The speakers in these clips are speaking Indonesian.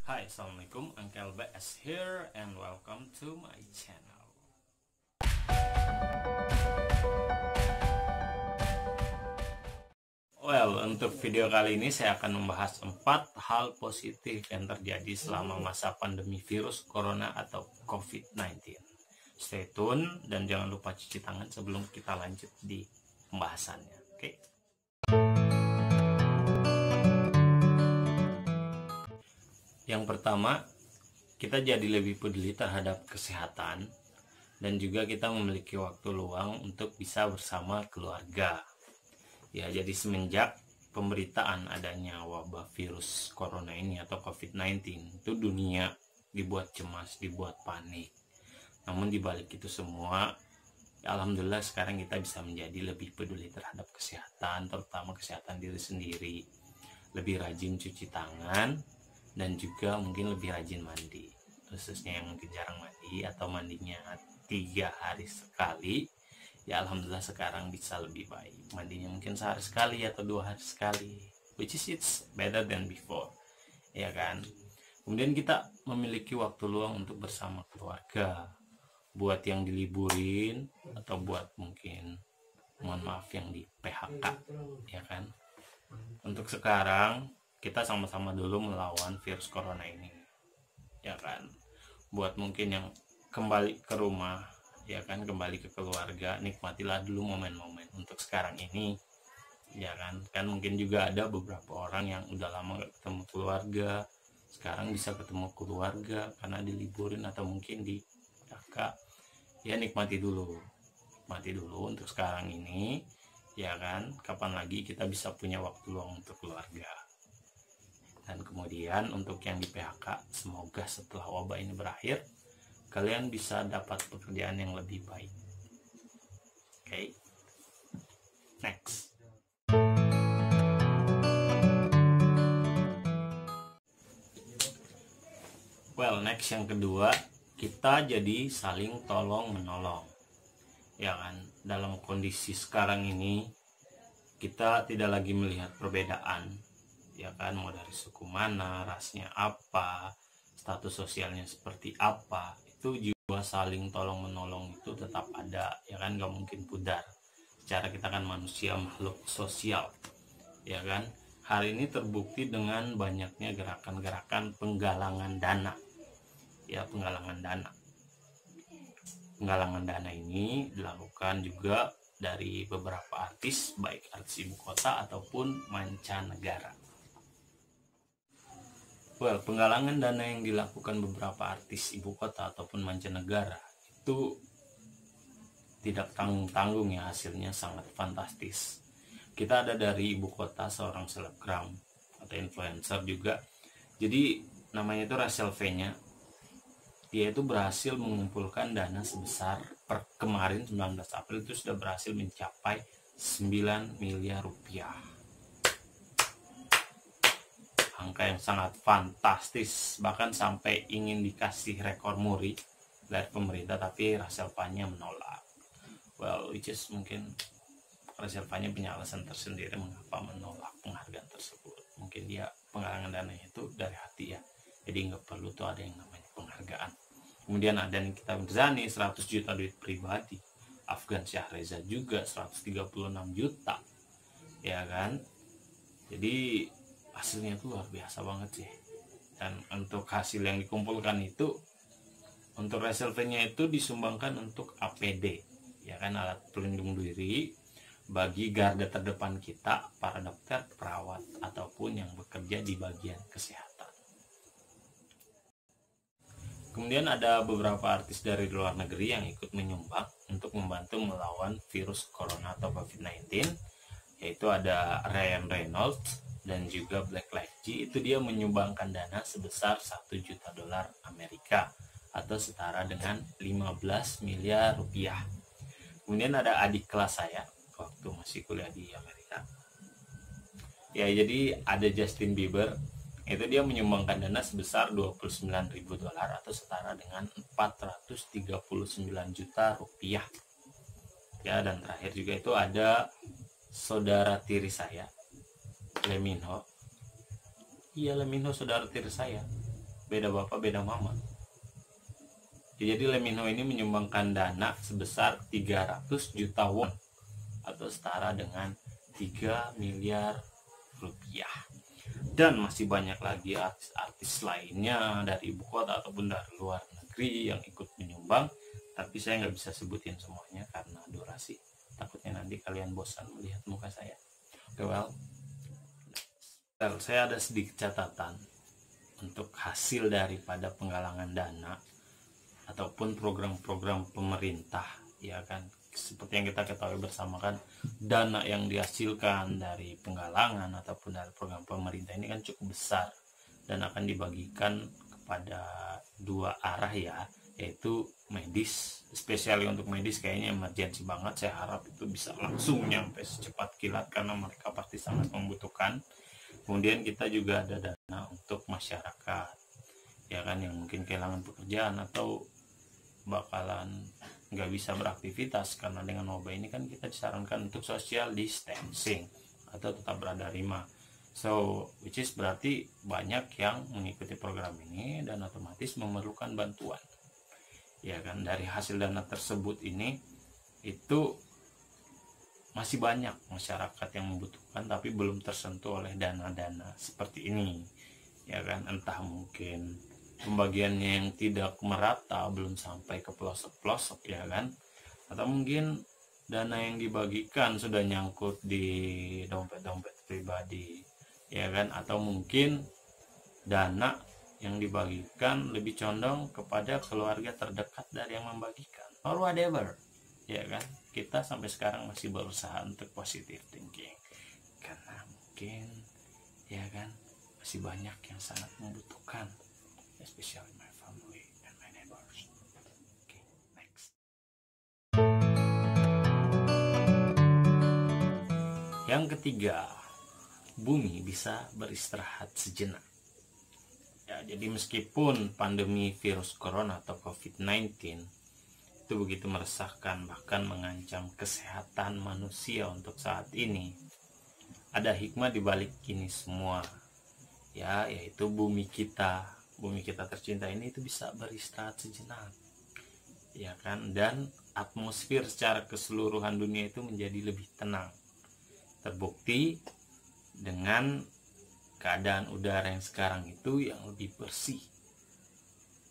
Hi, Assalamualaikum, Uncle BS here and welcome to my channel. Untuk video kali ini saya akan membahas 4 hal positif yang terjadi selama masa pandemi virus corona atau COVID-19. Stay tune dan jangan lupa cuci tangan sebelum kita lanjut di pembahasannya. Oke. Yang pertama, kita jadi lebih peduli terhadap kesehatan dan juga kita memiliki waktu luang untuk bisa bersama keluarga. Ya, jadi semenjak pemberitaan adanya wabah virus corona ini atau COVID-19, itu dunia dibuat cemas, dibuat panik. Namun dibalik itu semua, ya alhamdulillah sekarang kita bisa menjadi lebih peduli terhadap kesehatan, terutama kesehatan diri sendiri. Lebih rajin cuci tangan dan juga mungkin lebih rajin mandi. Khususnya yang mungkin jarang mandi atau mandinya 3 hari sekali, ya alhamdulillah sekarang bisa lebih baik. Mandinya mungkin sehari sekali atau 2 hari sekali, which is it's better than before, ya kan. Kemudian kita memiliki waktu luang untuk bersama keluarga, buat yang diliburin atau buat mungkin mohon maaf yang di PHK, ya kan. Untuk sekarang kita sama-sama dulu melawan virus corona ini, ya kan. Buat mungkin yang kembali ke rumah, ya kan, kembali ke keluarga, nikmatilah dulu momen-momen untuk sekarang ini, ya kan. Kan mungkin juga ada beberapa orang yang udah lama gak ketemu keluarga, sekarang bisa ketemu keluarga karena diliburin atau mungkin di PHK. Ya nikmati dulu untuk sekarang ini, ya kan. Kapan lagi kita bisa punya waktu luang untuk keluarga. Dan kemudian untuk yang di PHK, semoga setelah wabah ini berakhir kalian bisa dapat pekerjaan yang lebih baik. Oke. Next. Next yang kedua, kita jadi saling tolong menolong. Ya kan, dalam kondisi sekarang ini kita tidak lagi melihat perbedaan, ya kan, mau dari suku mana, rasnya apa, status sosialnya seperti apa. Itu jiwa saling tolong menolong itu tetap ada, ya kan, gak mungkin pudar. Secara kita kan manusia makhluk sosial, ya kan. Hari ini terbukti dengan banyaknya gerakan-gerakan penggalangan dana. Ya, penggalangan dana ini dilakukan juga dari beberapa artis, baik artis ibu kota ataupun mancanegara. Penggalangan dana yang dilakukan beberapa artis ibu kota ataupun mancanegara itu tidak tanggung-tanggung, ya, hasilnya sangat fantastis. Kita ada dari ibu kota seorang selebgram atau influencer juga. Jadi namanya itu Rachel V-nya. Dia itu berhasil mengumpulkan dana sebesar per kemarin 19 April itu sudah berhasil mencapai 9 miliar rupiah. Angka yang sangat fantastis, bahkan sampai ingin dikasih rekor muri dari pemerintah, tapi Rachel V-nya menolak. Which is mungkin Rachel V-nya punya alasan tersendiri mengapa menolak penghargaan tersebut. Mungkin dia penggalangan dananya itu dari hati, ya, jadi nggak perlu tuh ada yang namanya penghargaan. Kemudian ada Nikita Mirzani 100 juta duit pribadi, Afgan Syahreza juga 136 juta, ya kan. Jadi hasilnya itu luar biasa banget sih. Dan untuk hasil yang dikumpulkan itu, untuk Rachel V-nya itu disumbangkan untuk APD, ya kan, alat pelindung diri bagi garda terdepan kita, para dokter, perawat ataupun yang bekerja di bagian kesehatan. Kemudian ada beberapa artis dari luar negeri yang ikut menyumbang untuk membantu melawan virus corona atau COVID-19, yaitu ada Ryan Reynolds dan juga Black Lively. Itu dia menyumbangkan dana sebesar 1 juta dolar Amerika atau setara dengan 15 miliar rupiah. Kemudian ada adik kelas saya waktu masih kuliah di Amerika, ya, jadi ada Justin Bieber. Itu dia menyumbangkan dana sebesar 29.000 dolar atau setara dengan 439 juta rupiah. Ya, dan terakhir juga itu ada saudara tiri saya, Lee Min Ho. Iya, Lee Min Ho saudara tiri saya. beda bapak beda mama. Jadi Lemminho ini menyumbangkan dana sebesar 300 juta won atau setara dengan 3 miliar rupiah. Dan masih banyak lagi artis-artis lainnya dari ibu kota ataupun dari luar negeri yang ikut menyumbang, tapi saya nggak bisa sebutin semuanya karena durasi, takutnya nanti kalian bosan melihat muka saya. Oke, saya ada sedikit catatan untuk hasil daripada penggalangan dana ataupun program-program pemerintah, ya kan. Seperti yang kita ketahui bersama kan, dana yang dihasilkan dari penggalangan ataupun dari program pemerintah ini kan cukup besar dan akan dibagikan kepada dua arah ya, yaitu medis, spesialnya untuk medis kayaknya emergensi banget. Saya harap itu bisa langsung nyampe secepat kilat karena mereka pasti sangat membutuhkan. Kemudian kita juga ada dana untuk masyarakat, ya kan, yang mungkin kehilangan pekerjaan atau bakalan nggak bisa beraktivitas karena dengan wabah ini kan kita disarankan untuk social distancing atau tetap berada di rumah. So which is berarti banyak yang mengikuti program ini dan otomatis memerlukan bantuan, ya kan. Dari hasil dana tersebut ini itu masih banyak masyarakat yang membutuhkan tapi belum tersentuh oleh dana-dana seperti ini, ya kan. Entah mungkin pembagiannya yang tidak merata, belum sampai ke pelosok-pelosok, ya kan, atau mungkin dana yang dibagikan sudah nyangkut di dompet-dompet pribadi, ya kan, atau mungkin dana yang dibagikan lebih condong kepada keluarga terdekat dari yang membagikan, or whatever, ya kan. Kita sampai sekarang masih berusaha untuk positive thinking karena mungkin, ya kan, masih banyak yang sangat membutuhkan, especially my family and my neighbors. Okay, next. Yang ketiga, bumi bisa beristirahat sejenak. Ya, jadi meskipun pandemi virus corona atau COVID-19 itu begitu meresahkan bahkan mengancam kesehatan manusia untuk saat ini, ada hikmah di balik ini semua, ya, yaitu bumi kita tercinta ini itu bisa beristirahat sejenak, ya kan, dan atmosfer secara keseluruhan dunia itu menjadi lebih tenang. Terbukti dengan keadaan udara yang sekarang itu yang lebih bersih,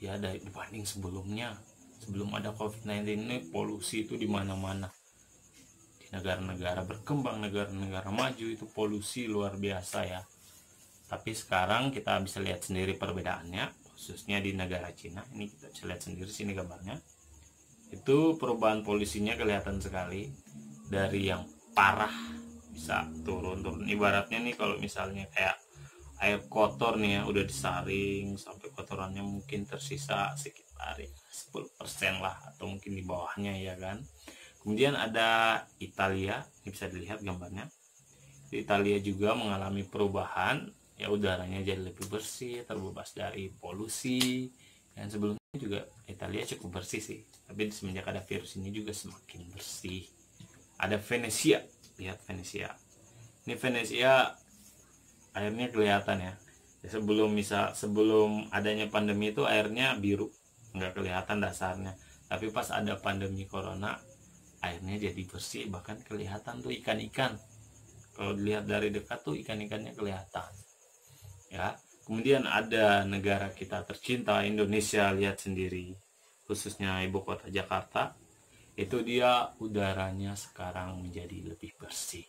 ya, dari dibanding sebelumnya. Sebelum ada COVID-19 ini polusi itu di mana-mana. Di negara-negara berkembang, negara-negara maju itu polusi luar biasa ya. Tapi sekarang kita bisa lihat sendiri perbedaannya, khususnya di negara Cina. Ini kita bisa lihat sendiri sini gambarnya. Itu perubahan polusinya kelihatan sekali, dari yang parah bisa turun-turun. Ibaratnya nih kalau misalnya kayak air kotor nih ya, udah disaring sampai kotorannya mungkin tersisa sekitar 10% lah atau mungkin di bawahnya, ya kan. Kemudian ada Italia, ini bisa dilihat gambarnya. Di Italia juga mengalami perubahan, ya, udaranya jadi lebih bersih, terbebas dari polusi. Dan sebelumnya juga Italia cukup bersih sih, tapi semenjak ada virus ini juga semakin bersih. Ada Venesia, lihat Venesia. Ini Venesia airnya kelihatan ya. Sebelum adanya pandemi itu airnya biru, nggak kelihatan dasarnya. Tapi pas ada pandemi corona, airnya jadi bersih, bahkan kelihatan tuh ikan-ikan. Kalau dilihat dari dekat tuh ikan-ikannya kelihatan, ya. Kemudian ada negara kita tercinta Indonesia, lihat sendiri, khususnya ibu kota Jakarta, itu dia udaranya sekarang menjadi lebih bersih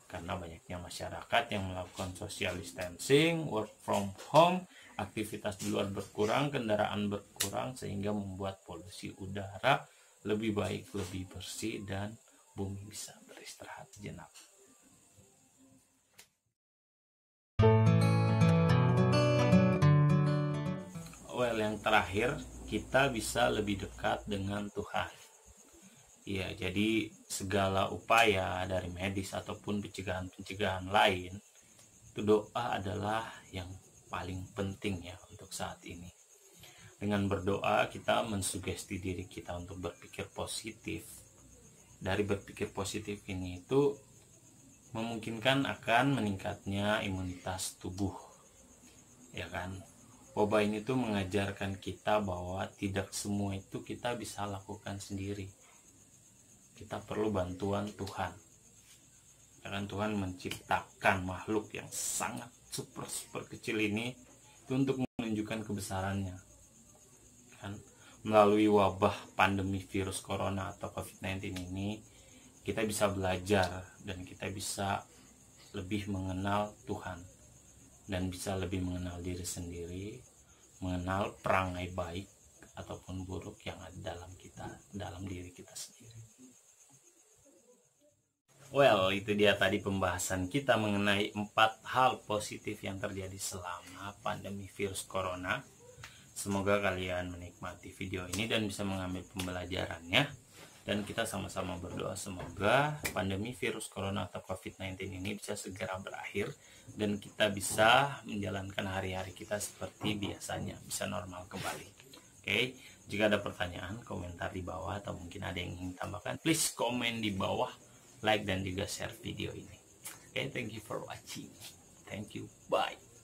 karena banyaknya masyarakat yang melakukan social distancing, work from home, aktivitas di luar berkurang, kendaraan berkurang, sehingga membuat polusi udara lebih baik, lebih bersih, dan bumi bisa beristirahat sejenak. Well, yang terakhir, kita bisa lebih dekat dengan Tuhan. Ya, jadi segala upaya dari medis ataupun pencegahan lain, itu doa adalah yang paling penting ya untuk saat ini. Dengan berdoa kita mensugesti diri kita untuk berpikir positif. Dari berpikir positif ini itu memungkinkan akan meningkatnya imunitas tubuh, ya kan. Wabah ini tuh mengajarkan kita bahwa tidak semua itu kita bisa lakukan sendiri. Kita perlu bantuan Tuhan. Karena Tuhan menciptakan makhluk yang sangat super kecil ini itu untuk menunjukkan kebesarannya. Kan melalui wabah pandemi virus corona atau COVID-19 ini, kita bisa belajar dan kita bisa lebih mengenal Tuhan dan bisa lebih mengenal diri sendiri, mengenal perangai baik ataupun buruk yang ada dalam diri kita sendiri. Well, itu dia tadi pembahasan kita mengenai 4 hal positif yang terjadi selama pandemi virus corona. Semoga kalian menikmati video ini dan bisa mengambil pembelajarannya. Dan kita sama-sama berdoa semoga pandemi virus corona atau COVID-19 ini bisa segera berakhir dan kita bisa menjalankan hari-hari kita seperti biasanya, bisa normal kembali. Oke, jika ada pertanyaan, komentar di bawah atau mungkin ada yang ingin tambahkan, please komen di bawah, like dan juga share video ini. Oke, thank you for watching. Thank you, bye.